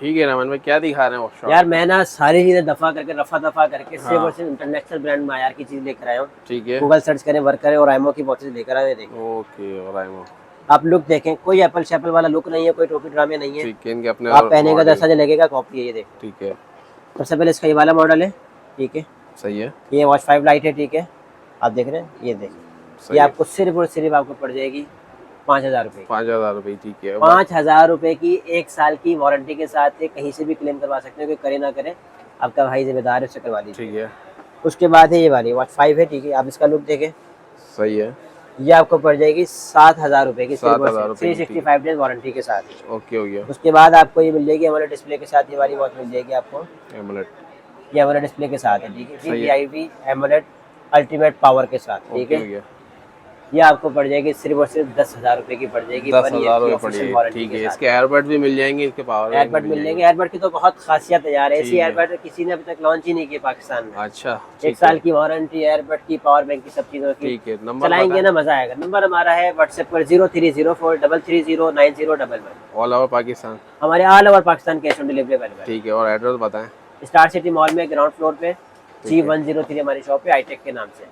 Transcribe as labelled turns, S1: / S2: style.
S1: ठीक है रमन भाई, क्या दिखा रहे हैं वर्कशॉप?
S2: यार मैं ना सारी चीजें रफा दफा करके सिर्फ और सिर्फ इंटरनेशनल ब्रांड मायार की चीज लेकर आया हूँ।
S1: ठीक है,
S2: गूगल सर्च करें, वर्क करें और आईमो की वॉचेस लेकर आए, देखें।
S1: ओके। और आईमो
S2: आप लुक देखें, कोई एप्पल शैपल वाला लुक नहीं है, कोई टोपी ड्रामे नहीं है।
S1: ठीक है, इनके अपने
S2: आप पहनेगा तो ऐसा जो लगेगा कॉपी है, ये देखें।
S1: ठीक है,
S2: सबसे पहले इसका ये वाला मॉडल है, ठीक है।
S1: सही है,
S2: ये वॉच 5 लाइट है, ठीक है। आप देख रहे हैं, ये देखें।
S1: सही
S2: ये
S1: है।
S2: आपको सिर्फ और सिर्फ आपको पड़ जाएगी 5,000 रुपये।
S1: 5,000 रुपये, ठीक है।
S2: 5,000 रुपये की 1 साल की वारंटी के साथ है, कहीं से भी क्लेम करवा सकते हो, कोई करे ना करे आपका भाई जिम्मेदार है, उससे करवा लीजिए।
S1: ठीक है,
S2: उसके बाद है ये वाली वॉच 5 है, ठीक है। आप इसका लुक देखें,
S1: सही है।
S2: ये आपको पड़ जाएगी 7,000 रुपये की,
S1: 7,000 रुपये की,
S2: 365 डेज वारंटी के साथ।
S1: ओके हो गया।
S2: उसके बाद आपको ये मिल जाएगी एमोलेड डिस्प्ले के साथ, ये वाली वॉच मिल जाएगी आपको,
S1: एमुलेट,
S2: ये एमोलेड डिस्प्ले के साथ है, ठीक है।
S1: सही है।
S2: GPIV एमोलेड अल्टीमेट पावर के साथ, ठीक
S1: ओके हो
S2: है।
S1: गया।
S2: ये आपको पड़ जाएगी सिर्फ और सिर्फ 10,000 रुपये की पड़ जाएगी।
S1: 10,000 रुपये पड़ेगी, ठीक है। इसके एयरबड भी मिल जाएंगे, इसके पावर
S2: एयरबड मिल जाएंगे। एयरबड की तो बहुत खासियत है यार, ऐसी
S1: ठीक है।
S2: एयरबड किसी ने अभी तक लॉन्च ही नहीं की पाकिस्तान में।
S1: अच्छा,
S2: 1 साल की वारंटी, एयरबड की, पावर बैंक की, सब चीजों की।
S1: ठीक है। नंबर
S2: चलाएंगे ना, मजा आएगा। नंबर हमारा है व्हाट्सएप पर 0304330901।
S1: ऑल ओवर पाकिस्तान,
S2: हमारे all over Pakistan cash on delivery available.
S1: ठीक है। और एड्रेस बताएं?
S2: स्टार सिटी मॉल में ग्राउंड फ्लोर पे G103 हमारी शॉप है, हाईटेक के नाम से।